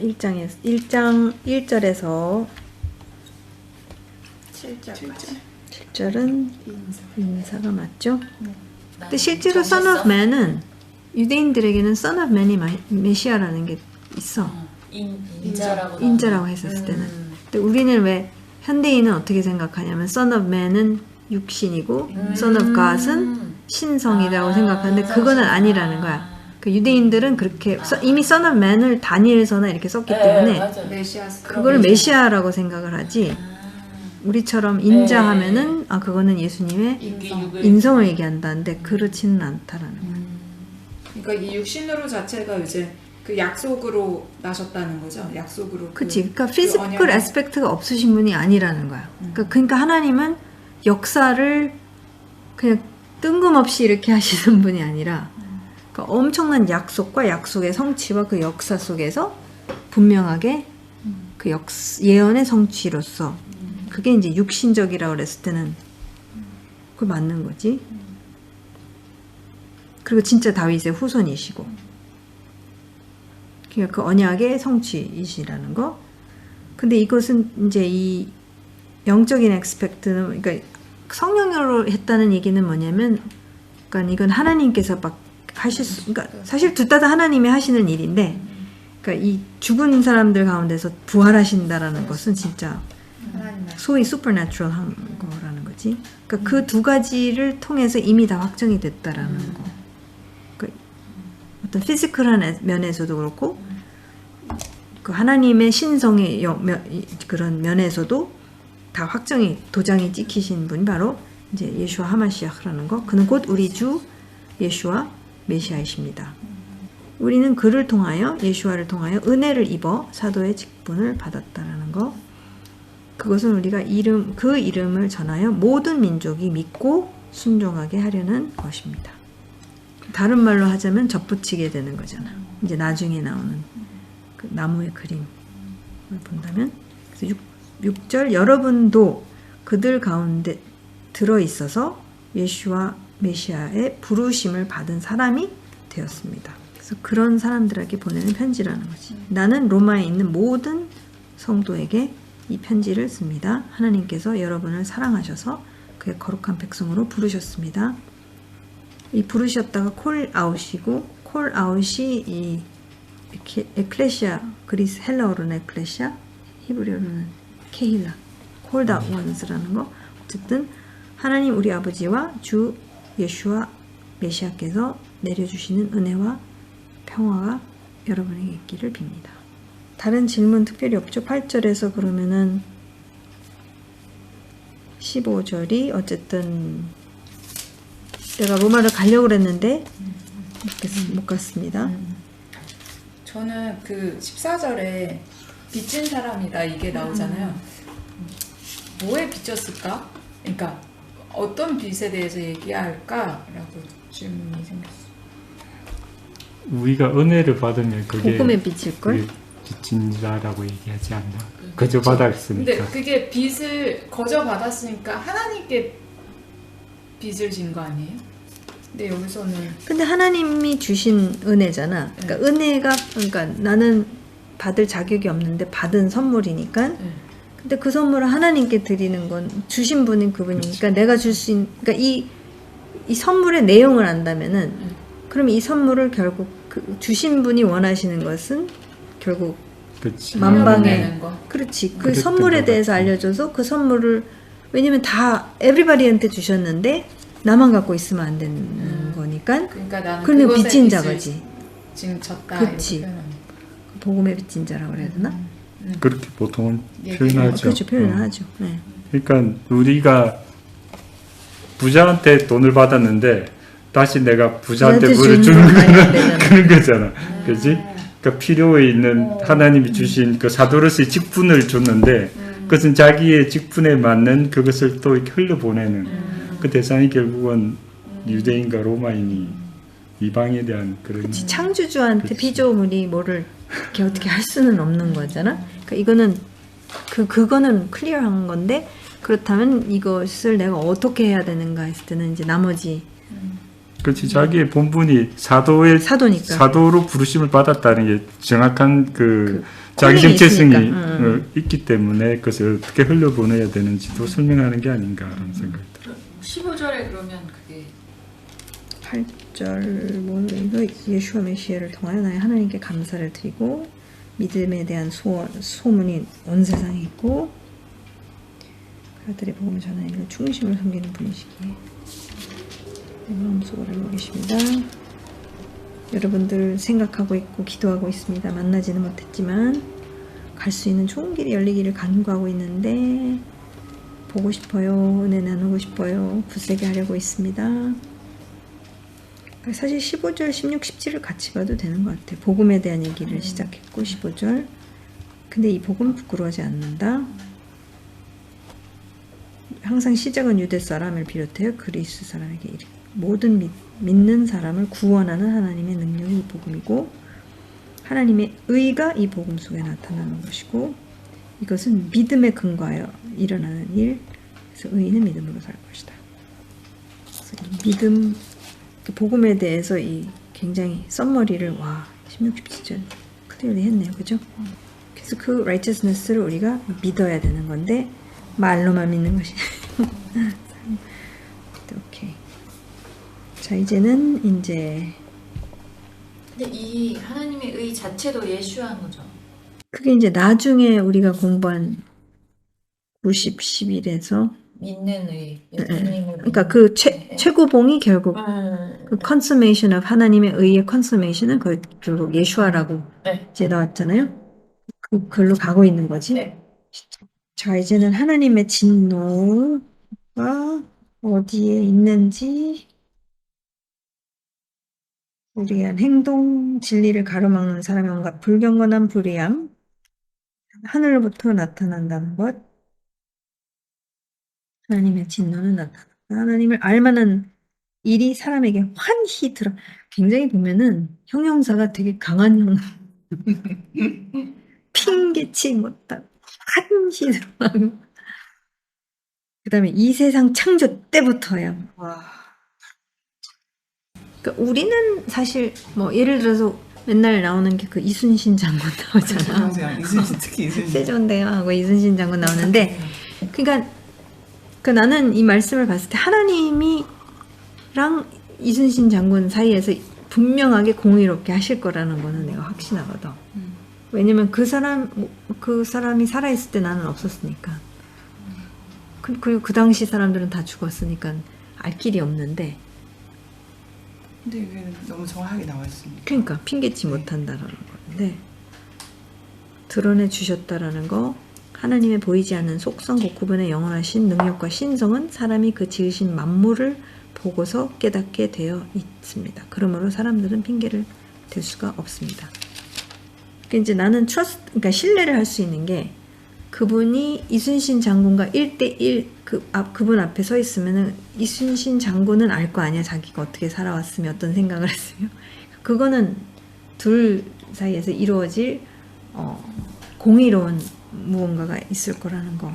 1장 1절에서 7절은 인사가 맞죠? 근데 실제로 Son of Man은 유대인들에게는 Son of Man이 메시아라는 게 있어. 인자라고 했었을 때는. 근데 우리는 왜 현대인은 어떻게 생각하냐면 Son of Man은 육신이고 Son of God은 신성이라고 생각하는데 그거는 아니라는 거야. 그 유대인들은 그렇게 이미 Son of Man을 다니엘서나 이렇게 썼기 때문에 그걸 메시아라고 생각을 하지. 우리처럼 인자하면은 그거는 예수님의 인성을 얘기한다는데 그렇지는 않다라는 거야. 그러니까 이 육신으로 자체가 이제 그 약속으로 나셨다는 거죠. 약속으로. 그치. 그러니까 피지컬 애스펙트가 없으신 분이 아니라는 거야. 그러니까 하나님은 역사를 그냥 뜬금없이 이렇게 하시는 분이 아니라 그러니까 엄청난 약속과 약속의 성취와 그 역사 속에서 분명하게 그 예언의 성취로서 그게 이제 육신적이라고 그랬을 때는 그걸 맞는 거지. 그리고 진짜 다윗의 후손이시고 그러니까 그 언약의 성취이시라는 거. 근데 이것은 이제 이 영적인 엑스펙트는 그러니까 성령으로 했다는 얘기는 뭐냐면 그러니까 이건 하나님께서 막 하실 수, 그러니까 사실 둘 다 하나님이 하시는 일인데 그러니까 이 죽은 사람들 가운데서 부활하신다라는 것은 진짜 소위 supernatural 한 거라는 거지. 그러니까 그 두 가지를 통해서 이미 다 확정이 됐다라는 거. 그러니까 어떤 피지컬한 면에서도 그렇고 그 하나님의 신성의 그런 면에서도 다 확정이 도장이 찍히신 분이 바로 이제 예수와 하마시아라는 거. 그는 곧 우리 주 예수와 메시아이십니다. 우리는 그를 통하여 예수와를 통하여 은혜를 입어 사도의 직분을 받았다라는 거. 그것은 우리가 그 이름을 전하여 모든 민족이 믿고 순종하게 하려는 것입니다. 다른 말로 하자면 접붙이게 되는 거잖아. 이제 나중에 나오는 그 나무의 그림을 본다면 그래서 6절 여러분도 그들 가운데 들어있어서 예수와 메시아의 부르심을 받은 사람이 되었습니다. 그래서 그런 사람들에게 보내는 편지라는 거지. 나는 로마에 있는 모든 성도에게 이 편지를 씁니다. 하나님께서 여러분을 사랑하셔서 그의 거룩한 백성으로 부르셨습니다. 이 부르셨다가 콜아웃이고 콜아웃이 이 에클레시아 그리스 헬라어로는 에클레시아 히브리어로는 케힐라 콜드아웃 원스라는 거. 어쨌든 하나님 우리 아버지와 주 예수와 메시아께서 내려주시는 은혜와 평화가 여러분에게 있기를 빕니다. 다른 질문 특별히 없죠? 8절에서 그러면은 15절이 어쨌든 내가 로마를 가려고 그랬는데 못 갔습니다. 저는 그 14절에 빚진 사람이다 이게 나오잖아요. 뭐에 빚졌을까? 그러니까 어떤 빚에 대해서 얘기할까라고 질문이 생겼어요. 우리가 은혜를 받으면 그게 복음에 빚일걸? 빚진 자라고 얘기하지 않나? 거저 받았으니까. 근데 그게 빚을 거저 받았으니까 하나님께 빚을 진 거 아니에요? 근데 여기서는 근데 하나님이 주신 은혜잖아. 그러니까 은혜가 그러니까 나는 받을 자격이 없는데 받은 선물이니까. 근데 그 선물을 하나님께 드리는 건 주신 분인 그분이니까 내가 줄 수 있는 그러니까 이 선물의 내용을 안다면은 그럼 이 선물을 결국 그 주신 분이 원하시는 것은 결국 그치. 만방에 그렇지. 그 선물에 대해서 알려줘서 그 선물을 왜냐면 다 에브리바디한테 주셨는데 나만 갖고 있으면 안 되는 거니까. 그러니까 나는 그러면 빚진 자거지. 지금 졌다. 그렇지. 복음의 빚진 자라고 그래야 되나? 그렇게 보통은 표현하죠. 그렇죠. 표현을 하죠. 네. 그러니까 우리가 부자한테 돈을 받았는데 다시 내가 부자한테 물을 주는 그런 거잖아. 그렇지? 그러니까 필요에 있는 하나님이 주신 그 사도로서의 직분을 줬는데 그것은 자기의 직분에 맞는 그것을 또 이렇게 흘려보내는 그 대상이 결국은 유대인과 로마인이 이방에 대한 그런 그치. 창조주한테 그치. 피조물이 뭐를 이렇게 어떻게 할 수는 없는 거잖아. 그러니까 이거는 그거는 클리어한 건데 그렇다면 이것을 내가 어떻게 해야 되는가 했을 때는 이제 나머지 그렇지. 자기의 본분이 사도니까. 사도로 부르심을 받았다는 게 정확한 그 자기 콜링이 정체성이 있으니까. 있기 때문에 그것을 어떻게 흘려보내야 되는지도 설명하는 게 아닌가라는 생각이 들어요. 15절에 그러면 그게 8절 뭐 이거 예수와 메시아를 통하여 나의 하나님께 감사를 드리고 믿음에 대한 소문이 온 세상에 있고 그들의 복음을 전하는 일을 충심으로 섬기는 분이시기에 내 마음속으로 알고 계십니다. 여러분들 생각하고 있고 기도하고 있습니다. 만나지는 못했지만 갈 수 있는 좋은 길이 열리기를 간구하고 있는데 보고 싶어요. 은혜 나누고 싶어요. 굳세게 하려고 있습니다. 사실 15절, 16, 17을 같이 봐도 되는 것 같아요. 복음에 대한 얘기를 시작했고 15절 근데 이 복음 부끄러워하지 않는다. 항상 시작은 유대 사람을 비롯하여 그리스 사람에게 이르 모든 믿는 사람을 구원하는 하나님의 능력이 이 복음이고 하나님의 의가 이 복음 속에 나타나는 것이고 이것은 믿음에 근거하여 일어나는 일. 그래서 의인은 믿음으로 살 것이다. 그래서 이 믿음, 복음에 대해서 이 굉장히 썸머리를 16, 17절 그대로 했네요. 그죠? 그래서 그 righteousness를 우리가 믿어야 되는 건데 말로만 믿는 것이 오케이. 자 이제는 이제 근데 이 하나님의 의 자체도 예수한 거죠. 그게 이제 나중에 우리가 공부한 90, 11에서 믿는 의. 예수님을 그러니까 그 믿는 최고봉이 결국 의. 그 consummation of 하나님의 의의 consummation은 결국 예수아라고 네. 이제 나왔잖아요. 그걸로 가고 있는 거지. 네. 자 이제는 하나님의 진노가 어디에 있는지 우리의 행동 진리를 가로막는 사람의 온갖 불경건한 불의함 하늘로부터 나타난다는 것. 하나님의 진노는 나타난다. 하나님을 알만한 일이 사람에게 환히 들어. 굉장히 보면은 형용사가 되게 강한 형. 핑계치 못한 환히 들어가고. 그다음에 이 세상 창조 때부터야. 와. 그러니까 우리는 사실 뭐 예를 들어서 맨날 나오는 게 그 이순신 장군 나오잖아. 이순신 특히 이순신. 세종대왕하고 이순신 장군 나오는데, 그러니까 나는 이 말씀을 봤을 때 하나님이랑 이순신 장군 사이에서 분명하게 공의롭게 하실 거라는 거는 내가 확신하거든. 왜냐면 그 사람이 살아있을 때 나는 없었으니까. 그리고 그 당시 사람들은 다 죽었으니까 알 길이 없는데. 근데 이게 너무 정확하게 나와 있습니다. 그러니까 핑계치 못한다라는 건데 드러내 주셨다라는 거. 하나님의 보이지 않는 속성 그 구분의 영원하신 능력과 신성은 사람이 그 지으신 만물을 보고서 깨닫게 되어 있습니다. 그러므로 사람들은 핑계를 댈 수가 없습니다. 그러니까 이제 나는 그러니까 신뢰를 할 수 있는 게 그분이 이순신 장군과 1대1 그분 앞에 서 있으면은 이순신 장군은 알 거 아니야. 자기가 어떻게 살아왔으며 어떤 생각을 했으며. 그거는 둘 사이에서 이루어질 공의로운 무언가가 있을 거라는 거.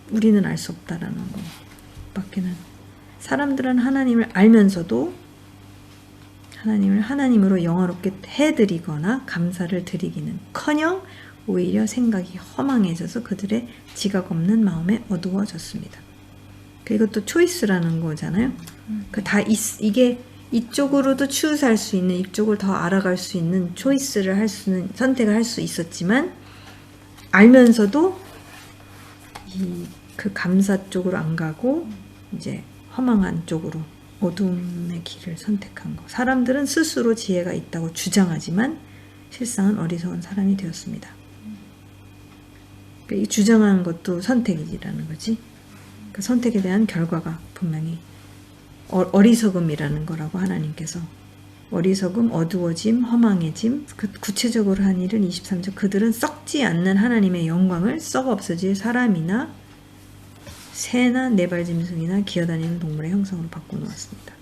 우리는 알 수 없다라는 거 밖에는. 사람들은 하나님을 알면서도 하나님을 하나님으로 영화롭게 해드리거나 감사를 드리기는 커녕 오히려 생각이 허망해져서 그들의 지각 없는 마음에 어두워졌습니다. 이것도 초이스라는 거잖아요. 이게 이쪽으로도 추스할 수 있는, 이쪽을 더 알아갈 수 있는 초이스를 선택을 할 수 있었지만 알면서도 그 감사 쪽으로 안 가고 이제 허망한 쪽으로 어둠의 길을 선택한 거. 사람들은 스스로 지혜가 있다고 주장하지만 실상은 어리석은 사람이 되었습니다. 그러니까 이 주장하는 것도 선택이라는 거지. 그 선택에 대한 결과가 분명히 어리석음이라는 거라고 하나님께서. 어리석음, 어두워짐, 허망해짐. 구체적으로 한 일은 23절. 그들은 썩지 않는 하나님의 영광을 썩어 없어질 사람이나 새나 네발짐승이나 기어다니는 동물의 형상으로 바꿔놓았습니다.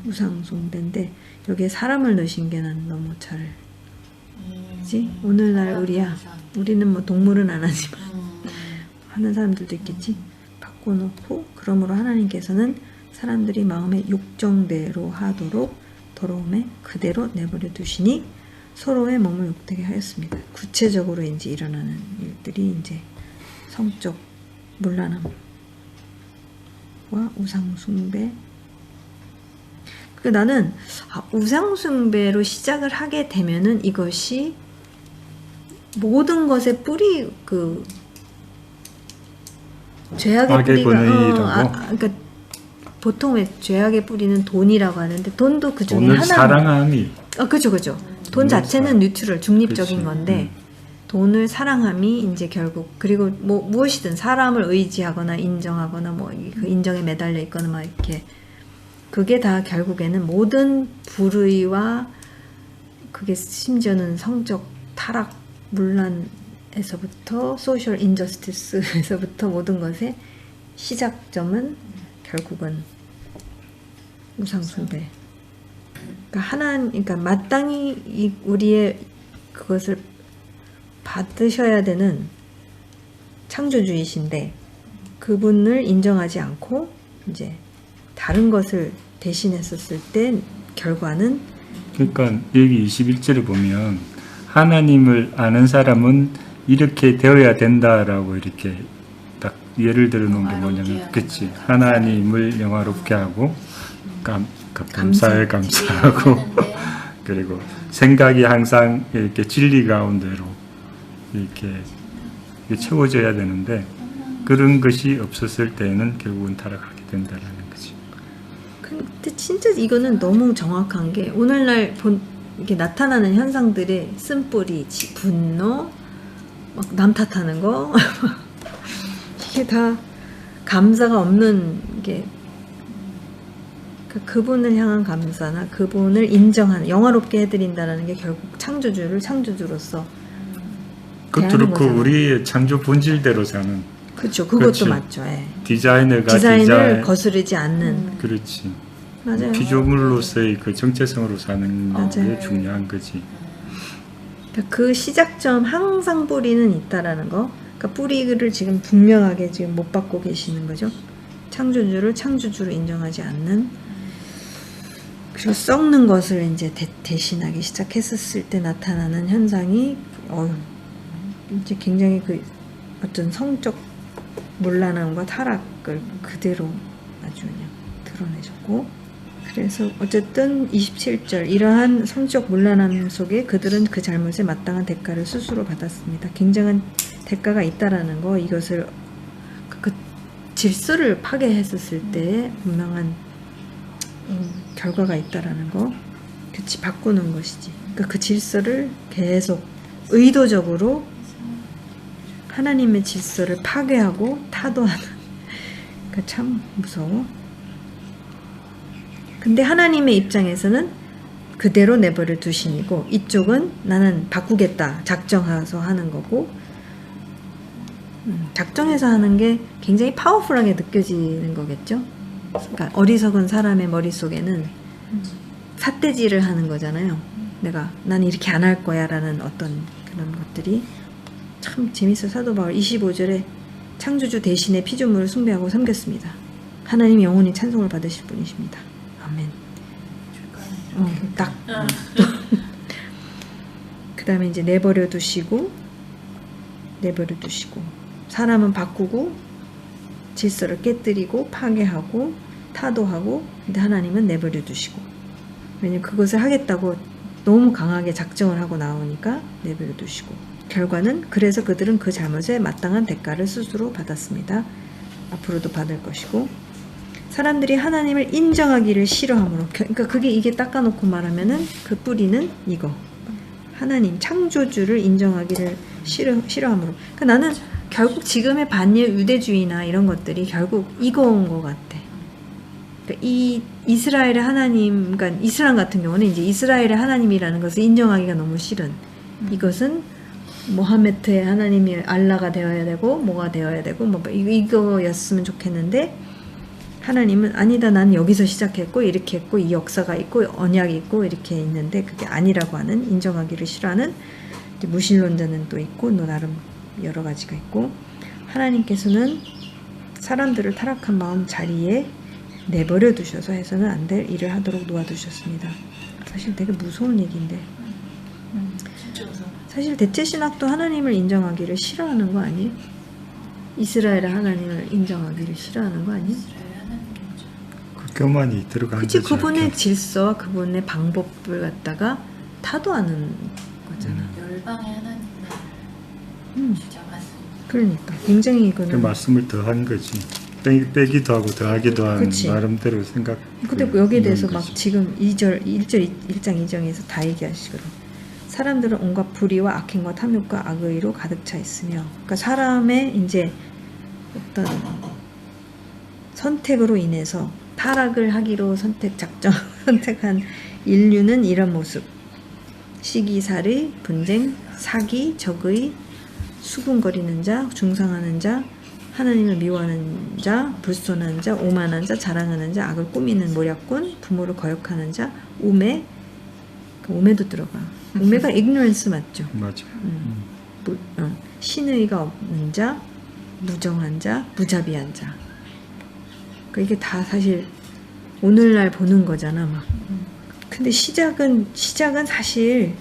우상 숭배인데 여기에 사람을 넣으신 게 난 너무 잘. 그치? 오늘날 우리는 뭐 동물은 안 하지만 하는 사람들도 있겠지. 바꿔놓고 그러므로 하나님께서는 사람들이 마음의 욕정대로 하도록 더러움에 그대로 내버려 두시니 서로의 몸을 욕되게 하였습니다. 구체적으로 이제 일어나는 일들이 이제 성적 문란함과 우상숭배. 그 나는 우상숭배로 시작을 하게 되면은 이것이 모든 것의 뿌리 그 죄악의 뿌리가 그러니까 보통 왜 죄악의 뿌리는 돈이라고 하는데 돈도 그 중에 돈을 하나. 사랑함이. 그죠. 돈 자체는 뉴트럴 중립적인 그치. 건데 돈을 사랑함이 이제 결국 그리고 뭐 무엇이든 사람을 의지하거나 인정하거나 뭐 그 인정에 매달려 있거나 막 이렇게 그게 다 결국에는 모든 불의와 그게 심지어는 성적 타락 문란에서부터 소셜 인저스티스에서부터 모든 것의 시작점은 결국은 우상숭배. 그러니까 마땅히 우리의 그것을 받으셔야 되는 창조주이신데 그분을 인정하지 않고 이제 다른 것을 대신했었을 때 결과는 그러니까 여기 21절에 보면 하나님을 아는 사람은 이렇게 되어야 된다라고 이렇게 딱 예를 들어 놓은 게 뭐냐면 그치 하나님을 영화롭게 하고 감사에 감사하고 그리고 생각이 항상 이렇게 진리 가운데로 이렇게 채워져야 되는데 그런 것이 없었을 때는 결국은 타락하게 된다라는 거지. 근데 진짜 이거는 너무 정확한 게 오늘날 이렇게 나타나는 현상들의 쓴뿌리, 분노, 막 남 탓하는 거 이게 다 감사가 없는 게 그분을 향한 감사나 그분을 인정하는 영화롭게 해드린다는 게 결국 창조주를 창조주로서 그것도 그렇고 우리의 창조 본질대로 사는 그렇죠. 그것도 그렇지. 맞죠. 예. 디자인을 디자인을 거스르지 않는 그렇지. 맞아요. 피조물로서의 그 정체성으로 사는 게 맞아요. 중요한 거지. 그러니까 그 시작점 항상 뿌리는 있다라는 거. 그러니까 뿌리를 지금 분명하게 지금 못 받고 계시는 거죠. 창조주를 창조주로 인정하지 않는 그리고 썩는 것을 이제 대신하기 시작했었을 때 나타나는 현상이 이제 굉장히 그 어떤 성적 문란함과 타락을 그대로 아주 그냥 드러내줬고 그래서 어쨌든 27절 이러한 성적 문란함 속에 그들은 그 잘못에 마땅한 대가를 스스로 받았습니다. 굉장한 대가가 있다라는 거 이것을 그 질서를 파괴했었을 때 분명한 결과가 있다라는 거 그치 바꾸는 것이지. 그러니까 그 질서를 계속 의도적으로 하나님의 질서를 파괴하고 타도하는 그러니까 참 무서워. 근데 하나님의 입장에서는 그대로 내버려 두신이고 이쪽은 나는 바꾸겠다 작정해서 하는 거고 작정해서 하는 게 굉장히 파워풀하게 느껴지는 거겠죠. 그러니까 어리석은 사람의 머릿속에는 삿대질을 하는 거잖아요. 난 이렇게 안 할 거야 라는 어떤 그런 것들이 참 재밌어. 사도 바울 25절에 창조주 대신에 피조물을 숭배하고 섬겼습니다. 하나님 영원히 찬송을 받으실 분이십니다. 아멘. 딱. 그 다음에 이제 내버려 두시고 사람은 바꾸고 질서를 깨뜨리고 파괴하고 타도하고 근데 하나님은 내버려 두시고 왜냐면 그것을 하겠다고 너무 강하게 작정을 하고 나오니까 내버려 두시고 결과는 그래서 그들은 그 잘못에 마땅한 대가를 스스로 받았습니다. 앞으로도 받을 것이고 사람들이 하나님을 인정하기를 싫어함으로 그러니까 이게 닦아놓고 말하면은 그 뿌리는 이거 하나님 창조주를 인정하기를 싫어함으로 그러니까 나는 결국 지금의 반일 유대주의나 이런 것들이 결국 이거인 것 같아. 그러니까 이 이스라엘의 하나님, 그러니까 이슬람 같은 경우는 이제 이스라엘의 하나님이라는 것을 인정하기가 너무 싫은. 이것은 모하메트의 하나님이 알라가 되어야 되고 뭐가 되어야 되고 뭐 이거였으면 좋겠는데 하나님은 아니다. 난 여기서 시작했고 이렇게 했고 이 역사가 있고 언약이 있고 이렇게 있는데 그게 아니라고 하는 인정하기를 싫어하는 무신론자는 또 있고 나름 여러 가지가 있고 하나님께서는 사람들을 타락한 마음 자리에 내버려 두셔서 해서는 안 될 일을 하도록 놓아두셨습니다. 사실 되게 무서운 얘기인데 진짜 무서워. 사실 대체 신학도 하나님을 인정하기를 싫어하는 거 아니에요? 이스라엘의 하나님을 인정하기를 싫어하는 거 아니에요? 이스라엘 하나님이죠. 그 교만이 들어간 그치, 거죠. 그분의 질서와 그분의 방법을 갖다가 타도하는 거잖아. 열방의 하나님을 주장하는. 그러니까 굉장히 그 이거는 말씀을 더한 거지. 빼기도 하고 더하기도 하는 그치. 나름대로 생각. 근데 여기에 대해서 있는 막 거지. 지금 1장 2정에서 다 얘기하시거든. 사람들은 온갖 불의와 악행과 탐욕과 악의로 가득 차 있으며, 그러니까 사람의 이제 어떤 선택으로 인해서 타락을 하기로 선택한 인류는 이런 모습: 시기살이, 분쟁, 사기, 적의, 수군거리는 자, 중상하는 자, 하나님을 미워하는 자, 불손한 자, 오만한 자, 자랑하는 자, 악을 꾸미는 모략꾼, 부모를 거역하는 자, 우매, 그 우매도 들어가. 우매가 ignorance 맞죠? 맞아. 신의가 없는 자, 무정한 자, 무자비한 자. 그러니까 이게 다 사실 오늘날 보는 거잖아, 막. 근데 시작은 사실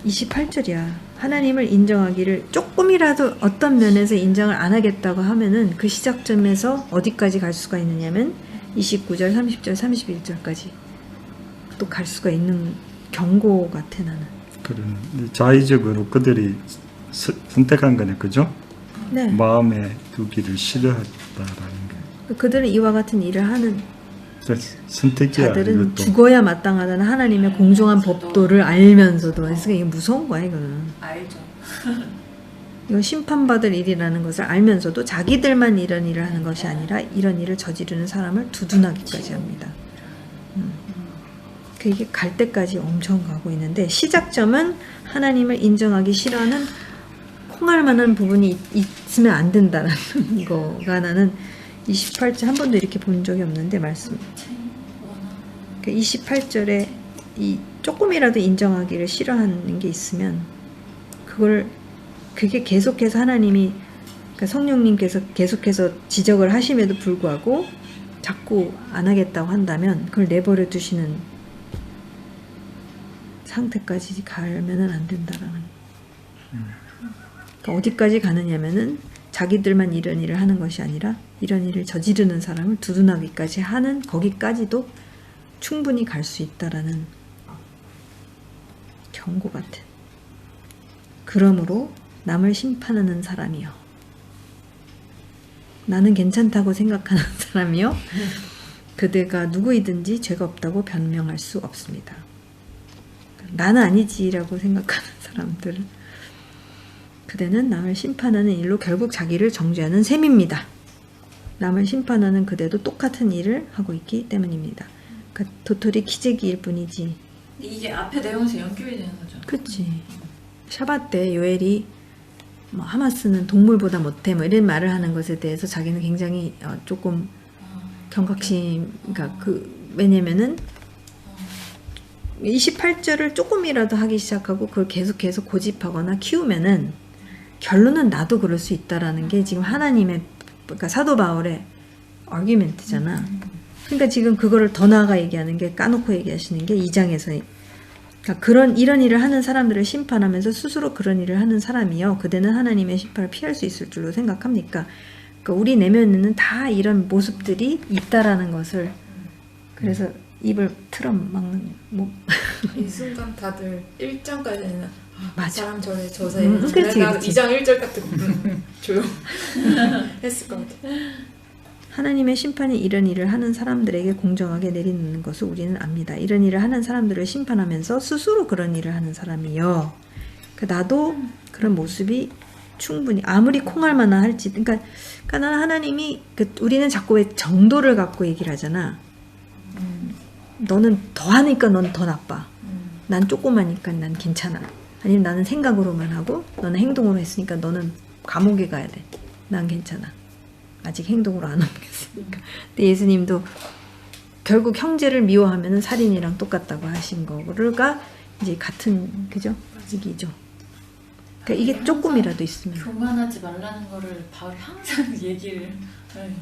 28절이야. 하나님을 인정하기를 조금이라도 어떤 면에서 인정을 안 하겠다고 하면은 그 시작점에서 어디까지 갈 수가 있느냐면 29절, 30절, 31절까지 또 갈 수가 있는 경고 같아 나는. 그런 자의적으로 그들이 선택한 거네, 그죠? 네. 마음에 두기를 싫어했다라는 게. 그들은 이와 같은 일을 하는 선택이야. 자들은 이것도. 죽어야 마땅하다는 하나님의 공정한 법도를 알면서도, 그래서 이게 무서운 거야 이거는. 알죠. 이건 심판받을 일이라는 것을 알면서도 자기들만 이런 일을 하는 것이 아니라 이런 일을 저지르는 사람을 두둔하기까지 합니다. 이게 갈 때까지 엄청 가고 있는데, 시작점은 하나님을 인정하기 싫어하는 콩할 만한 부분이 있으면 안 된다라는 거가 나는 28절 한 번도 이렇게 본 적이 없는데 말씀. 28절에 이 조금이라도 인정하기를 싫어하는 게 있으면 그게 계속해서 하나님이, 그러니까 성령님께서 계속해서 지적을 하심에도 불구하고 자꾸 안 하겠다고 한다면 그걸 내버려 두시는 상태까지 가면은 안 된다라는. 그러니까 어디까지 가느냐면은 자기들만 이런 일을 하는 것이 아니라 이런 일을 저지르는 사람을 두둔하기까지 하는, 거기까지도 충분히 갈 수 있다라는 경고 같은. 그러므로 남을 심판하는 사람이요, 나는 괜찮다고 생각하는 사람이요, 그대가 누구이든지 죄가 없다고 변명할 수 없습니다. 나는 아니지라고 생각하는 사람들은, 그대는 남을 심판하는 일로 결국 자기를 정죄하는 셈입니다. 남을 심판하는 그대도 똑같은 일을 하고 있기 때문입니다. 그러니까 도토리 키재기일 뿐이지. 이게 앞에 내용에서 연결이 되는 거죠. 그치. 샤bat 때 요엘이 뭐 하마스는 동물보다 못해 뭐 이런 말을 하는 것에 대해서 자기는 굉장히 조금 경각심, 그러니까 왜냐면은 28절을 조금이라도 하기 시작하고 그걸 계속해서 고집하거나 키우면은 결론은 나도 그럴 수 있다라는 게 지금 하나님의, 그러니까 사도 바울의 아규멘트잖아. 그러니까 지금 그거를 더 나아가 얘기하는 게, 까놓고 얘기하시는 게 2장에서, 그러니까 이런 일을 하는 사람들을 심판하면서 스스로 그런 일을 하는 사람이요, 그대는 하나님의 심판을 피할 수 있을 줄로 생각합니까? 그러니까 우리 내면에는 다 이런 모습들이 있다라는 것을, 그래서 입을 틀어 막는 뭐. 이 순간 다들 1장까지는 맞아. 사람 저래 저세. 그치, 내가 그치. 2장 1절 같은 거 조용 했을 것 같아. 하나님의 심판이 이런 일을 하는 사람들에게 공정하게 내리는 것을 우리는 압니다. 이런 일을 하는 사람들을 심판하면서 스스로 그런 일을 하는 사람이요, 나도 그런 모습이 충분히 아무리 콩알만한 할지, 그러니까 나는 하나님이, 우리는 자꾸 왜 정도를 갖고 얘기를 하잖아. 너는 더 하니까 넌 더 나빠. 난 조그마니까 난 괜찮아. 아니면 나는 생각으로만 하고 너는 행동으로 했으니까 너는 감옥에 가야 돼. 난 괜찮아. 아직 행동으로 안 옮겼으니까. 근데 예수님도 결국 형제를 미워하면은 살인이랑 똑같다고 하신 거가 이제 같은, 그죠? 얘기죠. 그러니까 이게 조금이라도 있으면. 교만하지 말라는 거를 바울이 항상 얘기를. 네.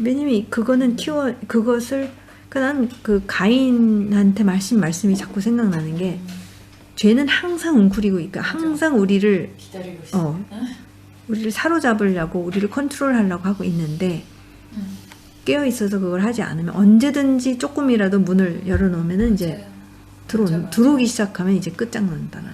왜냐면 그거는 그것을 난 그 가인한테 말씀이 자꾸 생각나는 게 죄는 항상 웅크리고 그러니까 항상 우리를 기다리고 있어. 우리를 사로잡으려고 우리를 컨트롤하려고 하고 있는데 깨어 있어서 그걸 하지 않으면 언제든지 조금이라도 문을 열어놓으면은 이제 들어오기 시작하면 이제 끝장난다는.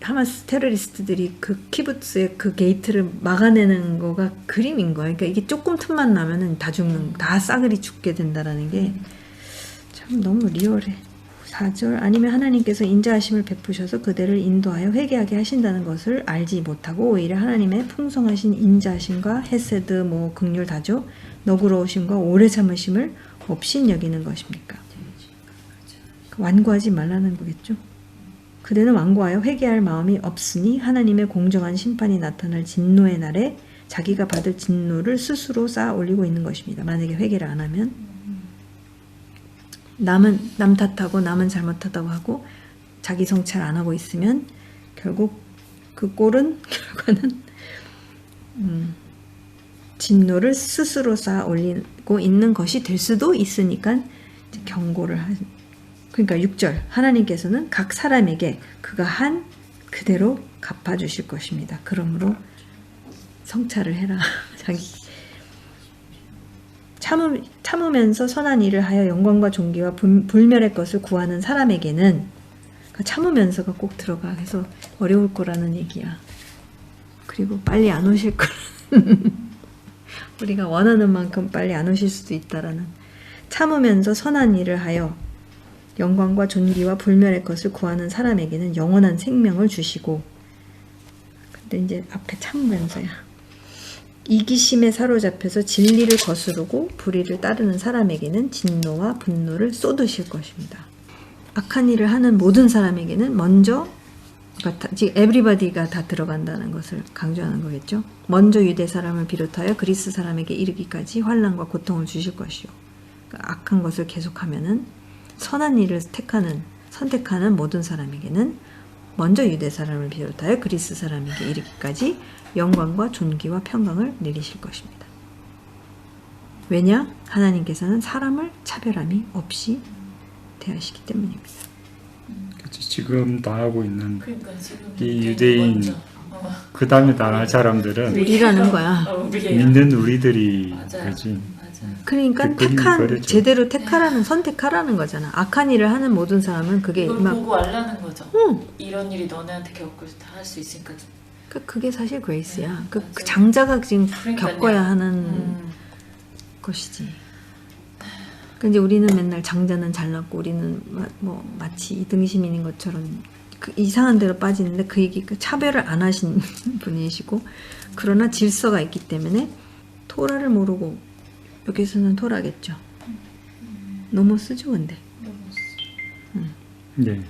하마스 테러리스트들이 그 키부츠의 그 게이트를 막아내는 거가 그림인 거야. 그러니까 이게 조금 틈만 나면은 다 죽는, 다 싸그리 죽게 된다라는 게 참 너무 리얼해. 4절 아니면 하나님께서 인자하심을 베푸셔서 그대를 인도하여 회개하게 하신다는 것을 알지 못하고 오히려 하나님의 풍성하신 인자하심과 헤세드 뭐 긍휼 다죠 너그러우심과 오래 참으심을 없인 여기는 것입니까? 완고하지 말라는 거겠죠. 그대는 완고하여 회개할 마음이 없으니 하나님의 공정한 심판이 나타날 진노의 날에 자기가 받을 진노를 스스로 쌓아 올리고 있는 것입니다. 만약에 회개를 안 하면 남 탓하고 남은 잘못하다고 하고 자기 성찰 안 하고 있으면 결국 그 꼴은 결과는 진노를 스스로 쌓아 올리고 있는 것이 될 수도 있으니까 이제 경고를 그러니까 6절 하나님께서는 각 사람에게 그가 한 그대로 갚아주실 것입니다. 그러므로 성찰을 해라. 자기 참으면서 선한 일을 하여 영광과 존귀와 불멸의 것을 구하는 사람에게는 참으면서가 꼭 들어가. 그래서 어려울 거라는 얘기야. 그리고 빨리 안 오실 거라는 우리가 원하는 만큼 빨리 안 오실 수도 있다라는. 참으면서 선한 일을 하여 영광과 존귀와 불멸의 것을 구하는 사람에게는 영원한 생명을 주시고. 근데 이제 앞에 참으면서야. 이기심에 사로잡혀서 진리를 거스르고 불의를 따르는 사람에게는 진노와 분노를 쏟으실 것입니다. 악한 일을 하는 모든 사람에게는 먼저 지금 에브리바디가 다 들어간다는 것을 강조하는 거겠죠. 먼저 유대 사람을 비롯하여 그리스 사람에게 이르기까지 환난과 고통을 주실 것이요. 그러니까 악한 것을 계속하면은 선한 일을 선택하는 모든 사람에게는 먼저 유대 사람을 비롯하여 그리스 사람에게 이르기까지 영광과 존귀와 평강을 내리실 것입니다. 왜냐? 하나님께서는 사람을 차별함이 없이 대하시기 때문입니다. 그치, 지금 당하고 있는 그러니까 지금 이 유대인 그 다음에 당할 사람들은 우리라는 거야. 믿는 우리들이 맞아요. 그지. 그러니까 제대로 선택하라는 거잖아. 악한 일을 하는 모든 사람은 그게 이걸 막 보고 알라는 거죠. 응. 이런 일이 너네한테 겪을 다 할 수 있으니까. 그게 사실 그레이스야. 그 장자가 지금 그러니까요. 겪어야 하는 것이지. 그 이제 우리는 맨날 장자는 잘났고 우리는 뭐 마치 이등신인 것처럼 그 이상한 데로 빠지는데 그 얘기 차별을 안 하신 분이시고 그러나 질서가 있기 때문에 토라를 모르고 여기서는 토라겠죠. 노모스죠, 근데. 네.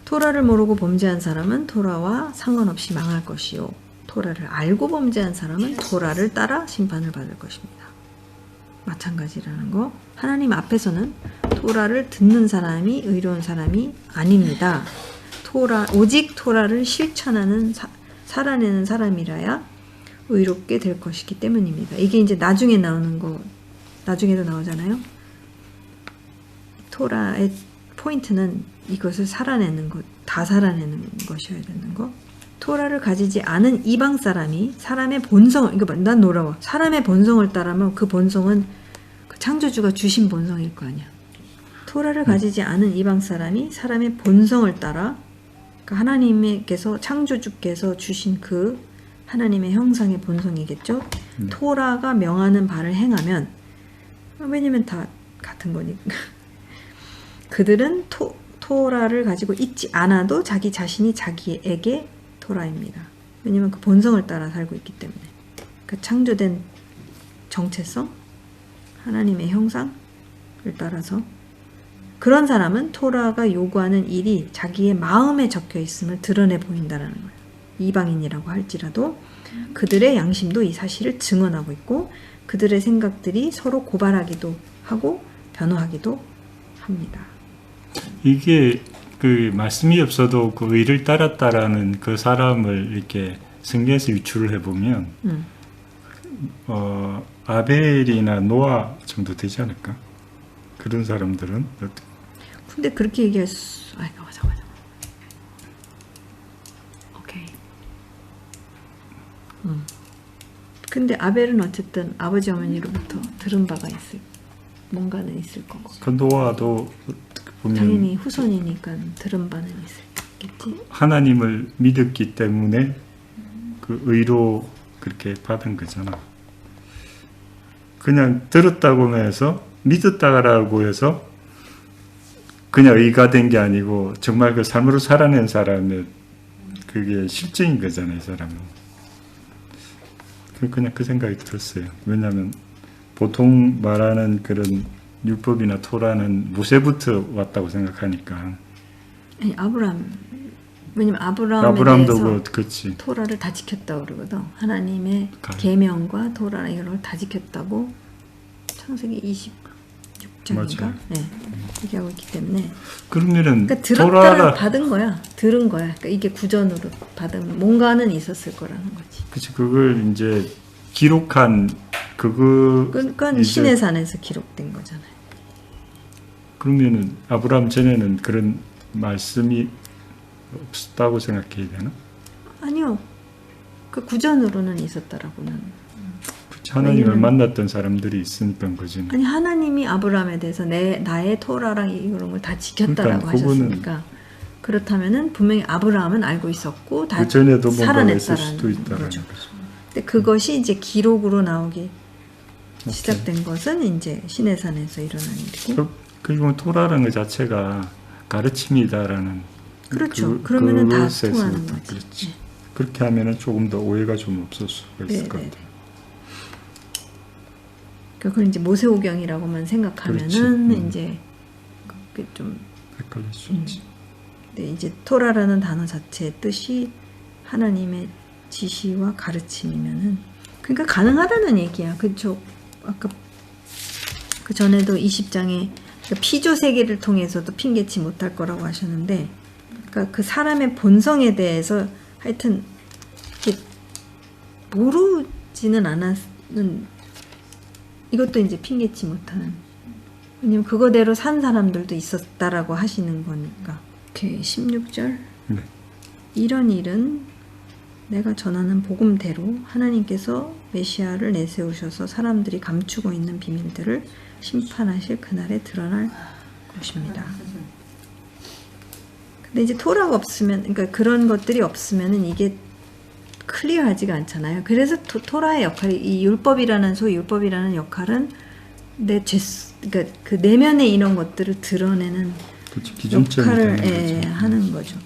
토라를 모르고 범죄한 사람은 토라와 상관없이 망할 것이요. 토라를 알고 범죄한 사람은 토라를 따라 심판을 받을 것입니다. 마찬가지라는 거. 하나님 앞에서는 토라를 듣는 사람이 의로운 사람이 아닙니다. 오직 토라를 실천하는 살아내는 사람이라야 의롭게 될 것이기 때문입니다. 이게 이제 나중에 나오는 거, 나중에도 나오잖아요. 토라의 포인트는 이것을 살아내는 것, 다 살아내는 것이어야 되는 거. 토라를 가지지 않은 이방 사람이 사람의 본성, 이거 난 놀라워. 사람의 본성을 따르면 그 본성은 그 창조주가 주신 본성일 거 아니야. 토라를 가지지 않은 이방 사람이 사람의 본성을 따라 그러니까 하나님께서 창조주께서 주신 그 하나님의 형상의 본성이겠죠. 토라가 명하는 바를 행하면 왜냐면 다 같은 거니까 그들은 토라를 가지고 있지 않아도 자기 자신이 자기에게 토라입니다. 왜냐면 그 본성을 따라 살고 있기 때문에 그 창조된 정체성 하나님의 형상을 따라서 그런 사람은 토라가 요구하는 일이 자기의 마음에 적혀 있음을 드러내 보인다라는 거예요. 이방인이라고 할지라도 그들의 양심도 이 사실을 증언하고 있고 그들의 생각들이 서로 고발하기도 하고 변호하기도 합니다. 이게 그 말씀이 없어도 그 의를 따랐다라는 그 사람을 이렇게 성경에서 유출을 해보면 아벨이나 노아 정도 되지 않을까? 그런 사람들은 근데 그렇게 얘기할 수, 아이고, 맞아. 오케이. 근데 아벨은 어쨌든 아버지 어머니로부터 들은 바가 뭔가는 있을 거고. 그 노아도 보면 당연히 후손이니까 들은 바는 있겠지. 하나님을 믿었기 때문에 그 의로 그렇게 받은 거잖아. 그냥 들었다고 해서 믿었다라고 해서 그냥 의가 된 게 아니고 정말 그 삶으로 살아낸 사람의 그게 실증인 거잖아요, 이 사람은. 그냥 그 생각이 들었어요. 왜냐하면 보통 말하는 그런 율법이나 토라는 모세부터 왔다고 생각하니까. 아니 왜냐면 아브라함에 아브라함도 대해서 그렇지. 토라를 다 지켰다고 그러거든. 하나님의 가- 계명과 토라 이런 걸 다 지켰다고 창세기 26장인가? 맞아요. 네, 얘기하고 있기 때문에. 그러면은 그러니까 들었다를 받은 거야. 들은 거야. 그러니까 이게 구전으로 받은 뭔가는 있었을 거라는 거지. 그치, 그걸 이제 기록한 그건 이제 신의 산에서 기록된 거잖아요. 그러면은 아브라함 전에는 그런 말씀이 없다고 생각해야 되나? 아니요. 그 구전으로는 있었다라고는. 그치, 하나님을 왜냐면- 만났던 사람들이 있으니까 거지. 아니 하나님이 아브라함에 대해서 나의 토라랑 이런 걸 다 지켰다라고 그러니까 그거는- 하셨으니까 그렇다면은 분명히 아브라함은 알고 있었고 다 그 전에도 뭔가가 있을 살아냈다라는 수도 있다는 거죠. 거죠. 근데 그것이 이제 기록으로 나오기 시작된 것은 이제 신의 산에서 일어난 일이고. 그리고 토라라는 것 자체가 가르침이다라는 그렇죠. 그러면은 다 그것에서 통하는 거지. 그렇지. 그렇게 하면은 조금 더 오해가 좀 없을 수가 있을 것 네, 네, 같아요. 그걸 이제 모세오경이라고만 생각하면은 그렇지. 이제 그게 좀. 헷갈릴 수 있지. 근데 이제 토라라는 단어 자체의 뜻이 하나님의 지시와 가르침이면은 그러니까 가능하다는 얘기야. 그쵸? 아까 그 전에도 20장에 피조 세계를 통해서도 핑계치 못할 거라고 하셨는데, 그러니까 그 사람의 본성에 대해서 하여튼 이렇게 모르지는 않았는 이것도 이제 핑계치 못하는. 왜냐면 그거대로 산 사람들도 있었다라고 하시는 거니까. 오케이, 16절. 네. 이런 일은 내가 전하는 복음대로 하나님께서 메시아를 내세우셔서 사람들이 감추고 있는 비밀들을 심판하실 그날에 드러날 것입니다. 근데 이제 토라가 없으면, 그러니까 그런 것들이 없으면은 이게 클리어하지가 않잖아요. 그래서 토라의 역할이, 이 율법이라는 소위 율법이라는 역할은 그러니까 그 내면의 이런 것들을 드러내는 그렇지. 기준점이 역할을 되는 거죠. 하는 거죠.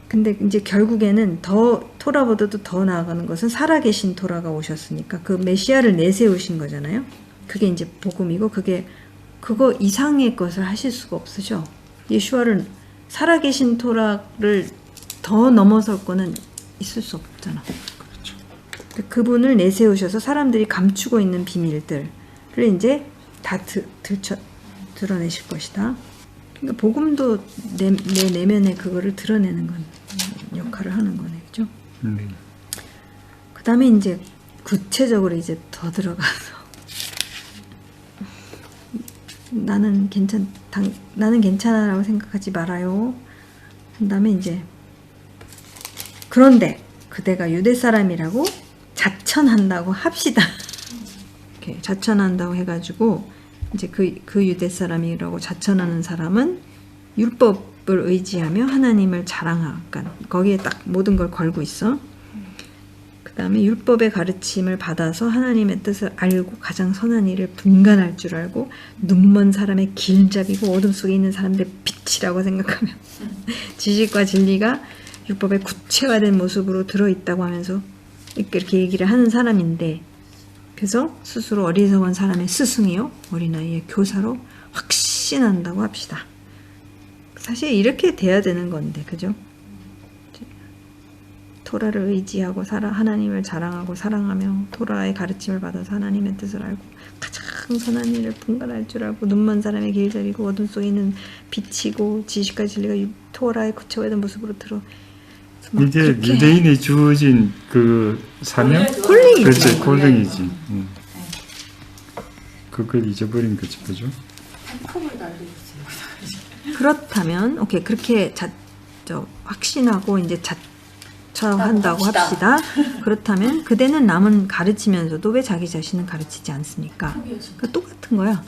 근데 이제 결국에는 더 토라보다도 더 나아가는 것은 살아계신 토라가 오셨으니까 그 메시아를 내세우신 거잖아요. 그게 이제 복음이고 그거 이상의 것을 하실 수가 없으셔. 예수와를 살아계신 토라를 더 넘어설 거는 있을 수 없잖아. 그렇죠. 그분을 내세우셔서 사람들이 감추고 있는 비밀들을 이제 다 드러내실 것이다. 그러니까 복음도 내 내면에 그거를 드러내는 건 역할을 하는 거네, 그죠? 그 다음에 이제 구체적으로 이제 더 들어가서 나는 괜찮아라고 생각하지 말아요. 그 다음에 이제 그런데 그대가 유대 사람이라고 자천한다고 합시다. 이렇게 자천한다고 해가지고 이제 그 유대 사람이라고 자천하는 사람은 율법을 의지하며 하나님을 자랑하니까 거기에 딱 모든 걸 걸고 있어. 그 다음에 율법의 가르침을 받아서 하나님의 뜻을 알고 가장 선한 일을 분간할 줄 알고 눈먼 사람의 길잡이고 어둠 속에 있는 사람들의 빛이라고 생각하며 지식과 진리가 율법의 구체화된 모습으로 들어있다고 하면서 이렇게 얘기를 하는 사람인데, 그래서 스스로 어리석은 사람의 스승이요 어린아이의 교사로 확신한다고 합시다. 사실 이렇게 돼야 되는 건데, 그죠? 토라를 의지하고 하나님을 자랑하고 사랑하며 토라의 가르침을 받아서 하나님의 뜻을 알고 가장 선한 일을 분간할 줄 알고 눈먼 사람의 길잡이고 어둠 속에 있는 빛이고 지식과 진리가 토라의 구체화된 모습으로 들어 막 이제 그렇게 유대인이 주어진 그 사명, 콜링이지. 그렇지 콜링이지. 그걸 잊어버린 거지, 그죠? 팬컵을 날리겠어요. 그렇다면 오케이 그렇게 확신하고 이제 자처한다고 합시다. 그렇다면 그대는 남은 가르치면서도 왜 자기 자신은 가르치지 않습니까? 그러니까 똑같은 거야.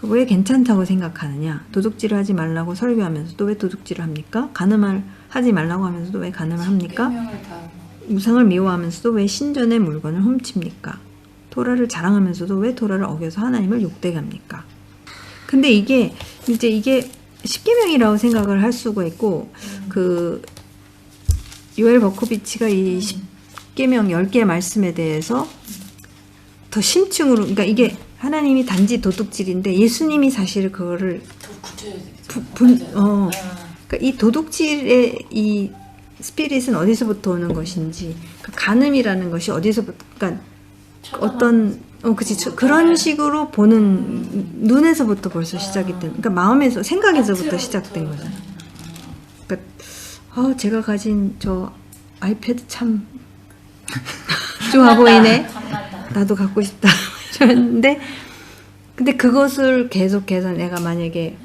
왜 괜찮다고 생각하느냐? 도둑질을 하지 말라고 설교하면서도 왜 도둑질을 합니까? 간음을 하지 말라고 하면서도 왜 간음을 합니까? 계명을 다 우상을 미워하면서도 왜 신전의 물건을 훔칩니까? 토라를 자랑하면서도 왜 토라를 어겨서 하나님을 욕되게 합니까? 근데 이게 십계명이라고 생각을 할 수가 있고 그 요엘 버코비치가 이 십계명 10개 말씀에 대해서 더 심층으로 그러니까 이게 하나님이 단지 도둑질인데 예수님이 사실 그거를 더 구체적이죠. 그러니까 이 도둑질의 이 스피릿은 어디서부터 오는 것인지 그러니까 간음이라는 것이 어디서부터 그러니까 어떤 그런 식으로 보는 눈에서부터 벌써 시작이 된 그러니까 마음에서 생각에서부터 시작된 거잖아요. 그러니까 제가 가진 저 아이패드 참 좋아 보이네. 나도 갖고 싶다. 이러는데 근데 그것을 계속해서 내가 만약에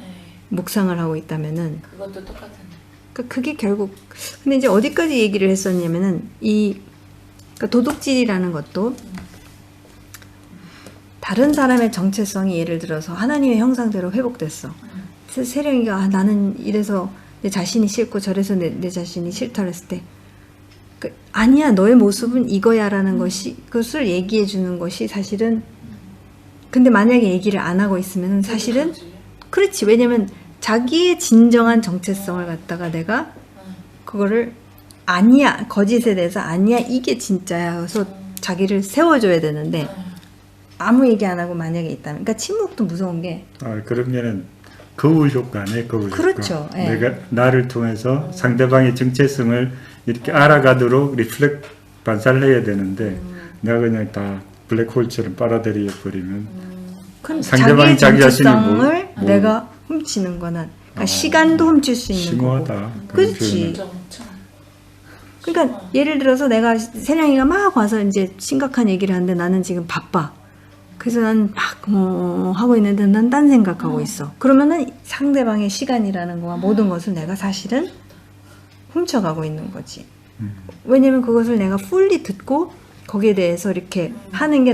묵상을 하고 있다면은 그것도 똑같은. 그러니까 그게 결국 근데 이제 어디까지 얘기를 했었냐면은 그러니까 도둑질이라는 것도 다른 사람의 정체성이 예를 들어서 하나님의 형상대로 회복됐어. 세령이가 나는 이래서 내 자신이 싫고 저래서 내 자신이 싫다 그랬을 때 아니야 너의 모습은 이거야라는 것이 그것을 얘기해 주는 것이 사실은 근데 만약에 얘기를 안 하고 있으면 사실은 그렇지 왜냐면 자기의 진정한 정체성을 갖다가 내가 그거를 아니야 거짓에 대해서 아니야 이게 진짜야 그래서 자기를 세워줘야 되는데 아무 얘기 안 하고 만약에 있다면 그러니까 침묵도 무서운 게 그러면은 거울 효과네, 거울 그렇죠. 효과. 예. 내가 나를 통해서 상대방의 정체성을 이렇게 알아가도록 리플렉 반사를 해야 되는데 내가 그냥 다 블랙홀처럼 빨아들여 버리면 상대방이 자기 자신을 정체성을 내가 훔치는 거는 그러니까 시간도 훔칠 수 있는 심오하다. 거고 그런 그렇지. 표현은. 그러니까 예를 들어서 내가 세령이가 막 와서 이제 심각한 얘기를 하는데 나는 지금 바빠. 그래서 난 막 하고 있는데 난 딴 생각하고 있어. 그러면은 상대방의 시간이라는 거와 모든 것을 내가 사실은 훔쳐가고 있는 거지. 왜냐면 그것을 내가 fully 듣고 거기에 대해서 이렇게 하는 게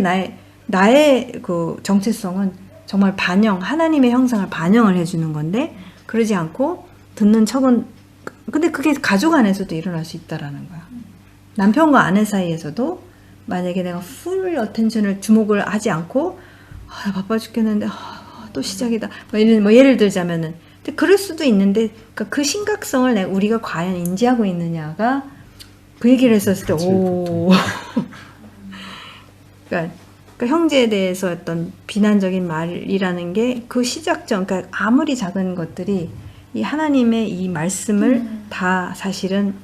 나의 그 정체성은 정말 하나님의 형상을 반영을 해주는 건데 그러지 않고 듣는 척은 근데 그게 가족 안에서도 일어날 수 있다라는 거야. 남편과 아내 사이에서도 만약에 내가 풀 어텐션을 주목을 하지 않고 나 바빠 죽겠는데 또 시작이다. 예를 들자면은 근데 그럴 수도 있는데 그러니까 그 심각성을 우리가 과연 인지하고 있느냐가 그 얘기를 했었을 때 오. 그러니까 형제에 대해서 어떤 비난적인 말이라는 게 그 시작점 그러니까 아무리 작은 것들이 이 하나님의 이 말씀을 다 사실은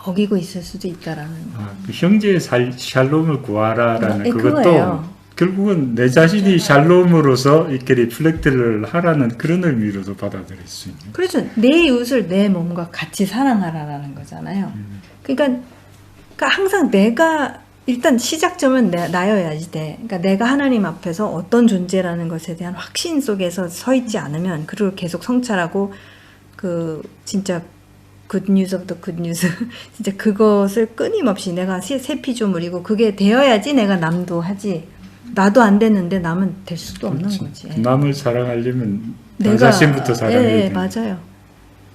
어기고 있을 수도 있다라는 거. 그 형제의 샬롬을 구하라라는 그것도 그거예요. 결국은 내 자신이 샬롬으로서 이렇게 리플렉트를 하라는 그런 의미로도 받아들일 수 있는. 그렇죠. 내 이웃을 내 몸과 같이 사랑하라라는 거잖아요. 그러니까 항상 내가 일단 시작점은 나여야지 돼. 그러니까 내가 하나님 앞에서 어떤 존재라는 것에 대한 확신 속에서 서 있지 않으면 그걸 계속 성찰하고 그 진짜 굿뉴스 오브 더 굿뉴스 진짜 그것을 끊임없이 내가 새 피조물이고 그게 되어야지 내가 남도 하지 나도 안 되는데 남은 될 수도 없는 거지. 남을 사랑하려면 나 자신부터 사랑해야 돼. 맞아요.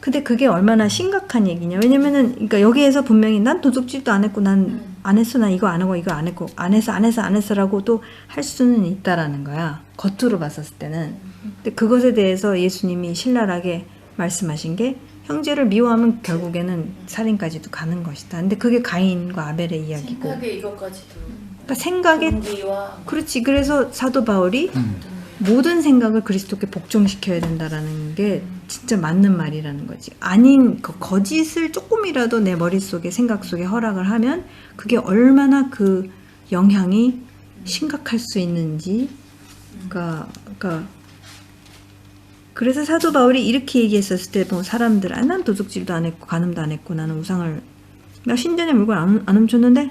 근데 그게 얼마나 심각한 얘기냐. 왜냐면은 그러니까 여기에서 분명히 난 도둑질도 안 했고 난 안 했어. 난 이거 안 하고 이거 안 했고 안 했어라고도 할 수는 있다라는 거야. 겉으로 봤었을 때는. 근데 그것에 대해서 예수님이 신랄하게 말씀하신 게 형제를 미워하면 결국에는 살인까지도 가는 것이다. 근데 그게 가인과 아벨의 이야기고. 생각에 이것까지도. 그러니까 생각에 동기와 그렇지. 그래서 사도 바울이 모든 생각을 그리스도께 복종시켜야 된다라는 게 진짜 맞는 말이라는 거지. 아닌 거짓을 조금이라도 내 머릿속에 생각 속에 허락을 하면 그게 얼마나 그 영향이 심각할 수 있는지 그러니까 그래서 사도 바울이 이렇게 얘기했었을 때 뭐 사람들 난 도둑질도 안 했고 간음도 안 했고 나는 우상을 나 신전의 물건 안 훔쳤는데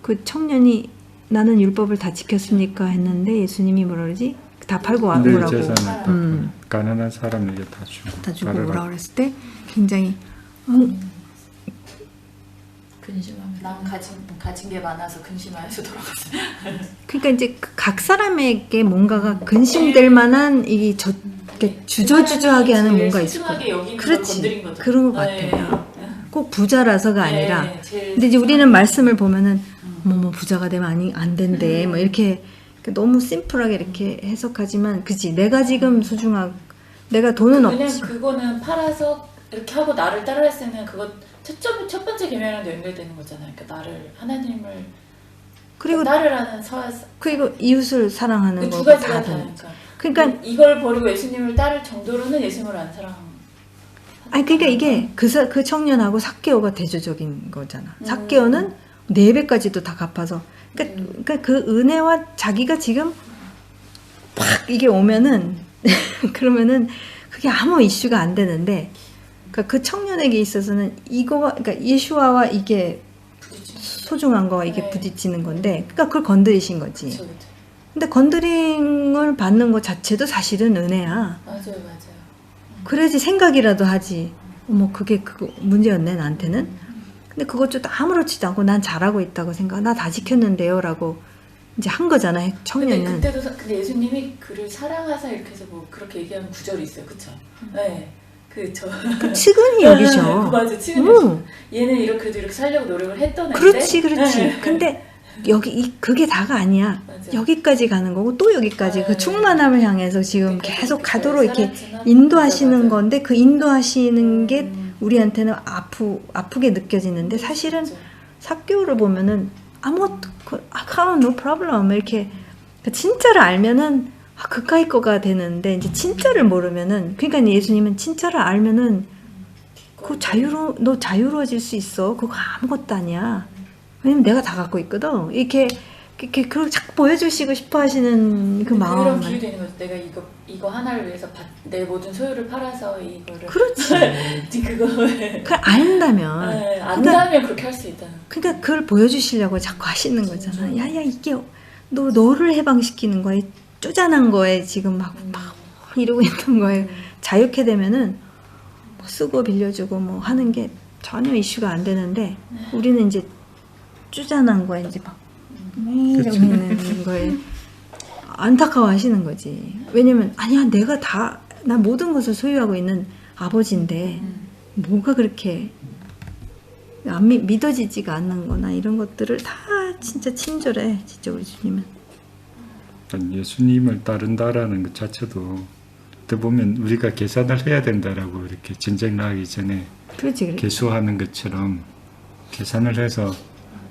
그 청년이 나는 율법을 다 지켰으니까 했는데 예수님이 뭐라 그러지? 다 팔고 늘 오라고 재산을 다 가난한 사람에게 다 주고 다 주고 팔아라. 오라고 그랬을 때 굉장히 근심하면 남 가진 게 많아서 근심하여서 돌아갔어요. 그러니까 이제 각 사람에게 뭔가가 근심될 만한 이 이렇게 주저주저하게 하는 뭔가 있을 거야. 소중하게 여기는 걸 건드린 그렇지. 거죠. 그런 것 네. 같아요. 꼭 부자라서가 아니라. 네, 제일 근데 이제 우리는 말씀을 보면은 뭐 부자가 되면 안 된대. 뭐 이렇게 너무 심플하게 이렇게 해석하지만 그치 내가 지금 소중하고 내가 돈은 왜냐면 없지. 그거는 팔아서 이렇게 하고 나를 따라할 때는 그거 첫 번째 계명이랑도 연결되는 거잖아요. 그러니까 나를 하나님을 그리고 따르라는 그리고 이웃을 사랑하는 그 거 두 다 가지가 되는. 다니까. 그러니까 이걸 버리고 예수님을 따를 정도로는 예수님을 안 사랑. 아니 그러니까 이게 그 청년하고 삭개오가 대조적인 거잖아. 삭개오는 4배까지도 다 갚아서 그러니까 그 은혜와 자기가 지금 팍 이게 오면은 그러면은 그게 아무 이슈가 안 되는데 그러니까 그 청년에게 있어서는 이거와 그러니까 예수와와 이게 소중한 거와 이게 네. 부딪히는 건데 그러니까 그걸 건드리신 거지. 그렇죠. 근데 건드림을 받는 것 자체도 사실은 은혜야. 맞아요. 그래야지 생각이라도 하지. 어머 그게 그거 문제였네 나한테는. 근데 그것도 아무렇지도 않고 난 잘하고 있다고 생각. 나 다 지켰는데요라고 이제 한 거잖아 청년은. 근데 그때도 근데 예수님이 그를 사랑하사 이렇게 해서 뭐 그렇게 얘기하는 구절이 있어요. 그쵸? 네. 측은히 여기셔. 맞아, 측은히. 얘는 이렇게 살려고 노력을 했던 애인데. 그렇지. 네. 근데 여기 그게 다가 아니야. 맞아. 여기까지 가는 거고 또 여기까지 네. 그 충만함을 향해서 지금 그러니까 계속 가도록 이렇게 살았지만, 인도하시는 맞아. 건데 그 인도하시는 게 우리한테는 아프게 느껴지는데 사실은 맞아. 삭개오를 보면은 아무것도 no problem 이렇게 진짜를 알면은 그까이 거가 되는데 이제 진짜를 모르면은 그러니까 예수님은 진짜를 알면은 너 자유로워질 수 있어. 그거 아무것도 아니야. 왜냐면 내가 다 갖고 있거든. 이렇게 그걸 자꾸 보여주시고 싶어 하시는 그 그런 마음을. 비유도 있는 거죠. 내가 이거 하나를 위해서 내 모든 소유를 팔아서 이거를. 그렇지. 그걸 안다면. 네, 안다면 그렇게 할 수 있다는. 그러니까 그걸 보여주시려고 자꾸 하시는 거잖아. 야야 이게 너를 해방시키는 거에 쪼잔한 거에 지금 막 이러고 있는 거에 자유케 되면은 뭐 쓰고 빌려주고 뭐 하는 게 전혀 이슈가 안 되는데 우리는 이제 쪼잔한 거에 이제 막 이러고 있는 거에 안타까워하시는 거지. 왜냐면 아니야 내가 나 모든 것을 소유하고 있는 아버지인데 뭐가 그렇게 믿어지지가 않는 거나 이런 것들을 다 진짜 친절해 진짜 우리 주님은. 예수님을 따른다라는 것 자체도 어떻게 보면 우리가 계산을 해야 된다라고 이렇게 전쟁 나기 전에 그렇지. 계수하는 것처럼 계산을 해서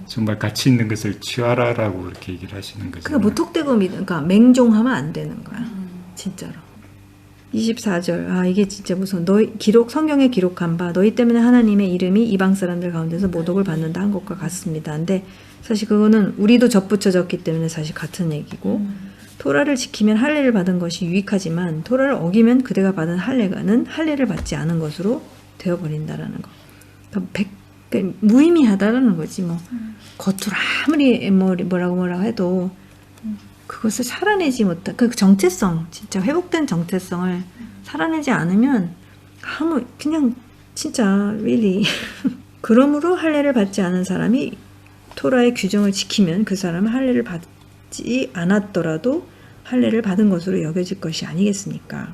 정말 가치 있는 것을 취하라라고 이렇게 얘기를 하시는 거죠. 그러니까 무턱대고 그러니까 맹종하면 안 되는 거야. 진짜로. 24절. 이게 진짜 무서운. 성경에 기록한 바 너희 때문에 하나님의 이름이 이방 사람들 가운데서 모독을 받는다 한 것과 같습니다. 근데 사실 그거는 우리도 접붙여졌기 때문에 사실 같은 얘기고 토라를 지키면 할례를 받은 것이 유익하지만 토라를 어기면 그대가 받은 할례가는 할례를 받지 않은 것으로 되어버린다라는 거. 그러니까 무의미하다라는 거지 뭐. 겉으로 아무리 뭐라고 해도 그것을 살아내지 못한 그 정체성 진짜 회복된 정체성을 살아내지 않으면 그냥 진짜 really 그러므로 할례를 받지 않은 사람이 토라의 규정을 지키면 그 사람은 할례를 받지 않았더라도 할례를 받은 것으로 여겨질 것이 아니겠습니까?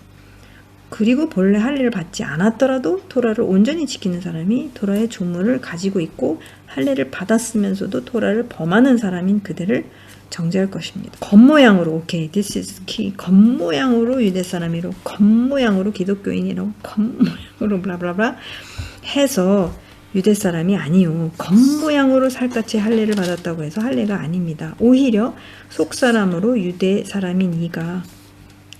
그리고 본래 할례를 받지 않았더라도 토라를 온전히 지키는 사람이 토라의 조문을 가지고 있고 할례를 받았으면서도 토라를 범하는 사람인 그들을 정죄할 것입니다. 겉모양으로 오케이, this is key. 겉모양으로 유대 사람이로, 겉모양으로 기독교인이라고, 겉모양으로 블라블라블라 해서 유대 사람이 아니요. 겉모양으로 살같이 할례를 받았다고 해서 할례가 아닙니다. 오히려 속사람으로 유대 사람인 이가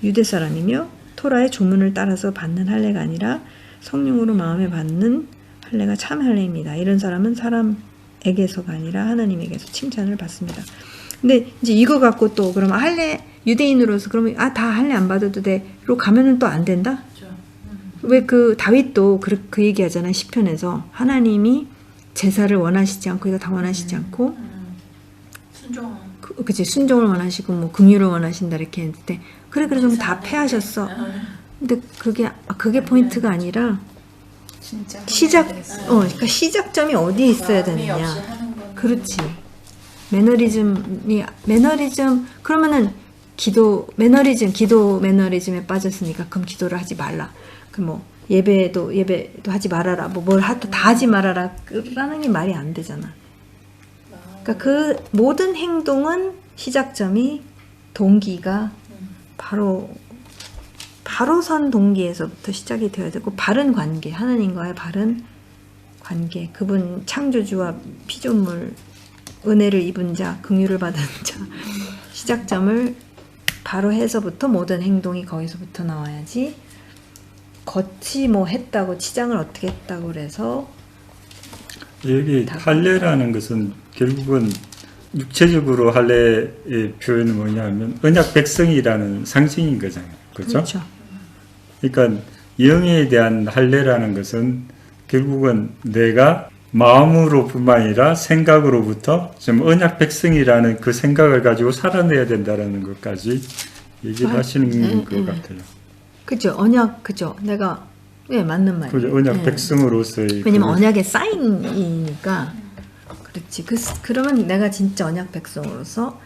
유대 사람이며 토라의 조문을 따라서 받는 할례가 아니라 성령으로 마음에 받는 할례가 참 할례입니다. 이런 사람은 사람에게서가 아니라 하나님에게서 칭찬을 받습니다. 근데 이제 이거 갖고 또 그럼 할례 유대인으로서 그러면 다 할례 안 받아도 돼로 가면은 또 안 된다? 그렇죠. 왜 그 다윗도 그 얘기하잖아요. 시편에서 하나님이 제사를 원하시지 않고 이거 다 원하시지 않고 순종. 그치 순종을 원하시고 뭐 긍휼을 원하신다 이렇게 했는데 그래 그러면 다 패하셨어. 근데 그게 포인트가 아니라 진짜 그러니까 시작점이 어디에 있어야 마음이 없이 되느냐. 하는 거는 그렇지. 매너리즘 그러면은 기도 매너리즘에 빠졌으니까 그럼 기도를 하지 말라. 그 뭐 예배도 하지 말아라. 뭐 뭘 다 하지 말아라. 라는 게 말이 안 되잖아. 그러니까 그 모든 행동은 시작점이 동기가 바로 선 동기에서부터 시작이 되어야 되고 바른 관계, 하나님과의 바른 관계, 그분 창조주와 피조물, 은혜를 입은 자, 긍휼을 받은 자, 시작점을 바로 해서부터 모든 행동이 거기서부터 나와야지. 겉이 뭐 했다고 치장을 어떻게 했다고 그래서 여기 할례라는 것은 결국은 육체적으로 할례의 표현은 뭐냐면 언약 백성이라는 상징인 거잖아요. 그렇죠? 그렇죠. 그러니까 영에 대한 할례라는 것은 결국은 내가 마음으로뿐만 아니라 생각으로부터 좀 언약 백성이라는 그 생각을 가지고 살아내야 된다는 것까지 얘기를 하시는 것 같아요. 그죠. 언약, 그죠. 내가, 맞는 말이에요. 그죠. 언약 백성으로서의. 왜냐면 언약의 사인이니까. 그렇지. 그러면 내가 진짜 언약 백성으로서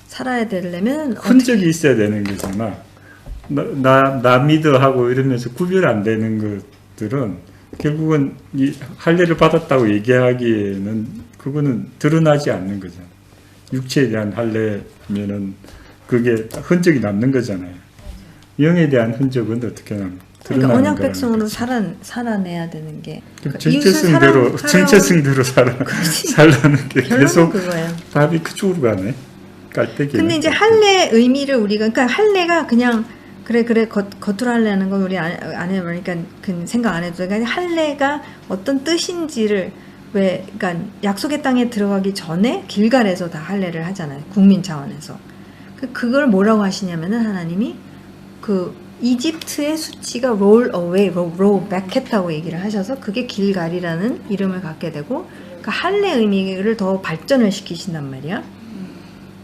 살아야 되려면. 흔적이 있어야 되는 거잖아. 나 믿어하고 이러면서 구별 안 되는 것들은 결국은 이 할례를 받았다고 얘기하기에는 그거는 드러나지 않는 거잖아. 육체에 대한 할례면은 그게 흔적이 남는 거잖아요. 영에 대한 흔적은 어떻게 남는? 그러니까 언약 백성으로 살아내야 되는 게 정체성대로 살라는 게 계속 그거예요. 답이 그쪽으로 가네. 깔때기. 근데 이제 할례 의미를 우리가 그러니까 할례가 그냥 그래 겉으로 할례하는 건 우리 안 해요. 그러니까 그 생각 안 해도 돼. 그러니까 할례가 어떤 뜻인지를 그러니까 약속의 땅에 들어가기 전에 길갈에서 다 할례를 하잖아요. 국민 차원에서. 그걸 뭐라고 하시냐면은 하나님이 그 이집트의 수치가 roll back 했다고 얘기를 하셔서 그게 길갈이라는 이름을 갖게 되고 그러니까 할례 의미를 더 발전을 시키신단 말이야.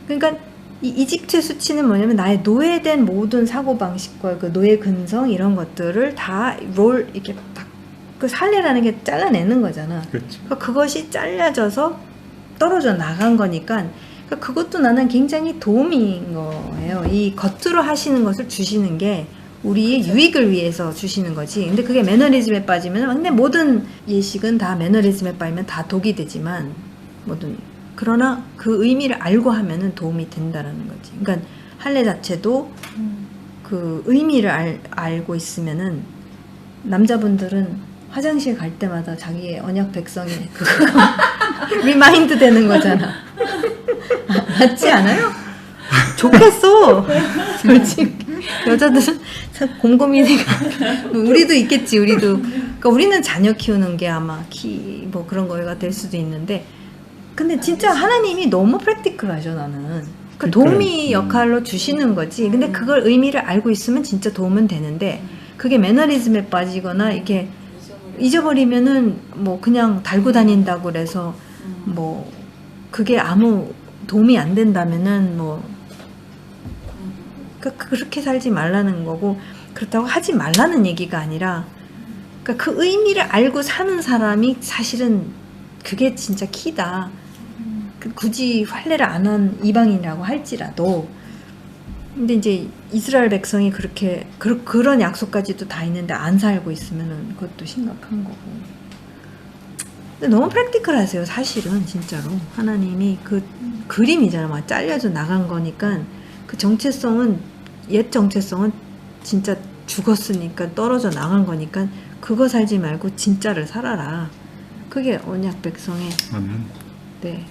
그러니까 이 이집트의 수치는 뭐냐면 나의 노예된 모든 사고방식과 그 노예 근성 이런 것들을 다 이렇게 그 할례라는 게 잘라내는 거잖아. 그렇죠. 그러니까 그것이 잘라져서 떨어져 나간 거니까 그러니까 그것도 나는 굉장히 도움인 거예요. 이 겉으로 하시는 것을 주시는 게 우리의 유익을 위해서 주시는 거지. 근데 그게 매너리즘에 빠지면 근데 모든 예식은 다 매너리즘에 빠지면 다 독이 되지만 그러나 그 의미를 알고 하면은 도움이 된다라는 거지. 그러니까 할례 자체도 그 의미를 알고 있으면은 남자분들은 화장실 갈 때마다 자기의 언약 백성이 그거 리마인드 되는 거잖아. 맞지 않아요? 좋겠어. 솔직히 여자들은 곰곰이 우리도 있겠지. 그러니까 우리는 자녀 키우는 게 아마 뭐 그런 거가 될 수도 있는데, 근데 진짜 하나님이 너무 프랙티컬하죠. 나는 그 도움이 역할로 주시는 거지. 근데 그걸 의미를 알고 있으면 진짜 도움은 되는데 그게 매너리즘에 빠지거나 이렇게 잊어버리면은 뭐 그냥 달고 다닌다고 그래서 뭐 그게 아무 도움이 안 된다면은 뭐 그렇게 살지 말라는 거고, 그렇다고 하지 말라는 얘기가 아니라 그러니까 그 의미를 알고 사는 사람이 사실은 그게 진짜 키다. 굳이 할례를 안 한 이방인이라고 할지라도. 근데 이제 이스라엘 백성이 그렇게 그런 약속까지도 다 있는데 안 살고 있으면은 그것도 심각한 거고. 근데 너무 프랙티컬하세요. 사실은 진짜로 하나님이 그 그림이잖아. 막 잘려져 나간 거니까 그 정체성은 옛 정체성은 진짜 죽었으니까 떨어져 나간 거니까 그거 살지 말고 진짜를 살아라. 그게 언약 백성의 아멘. 네.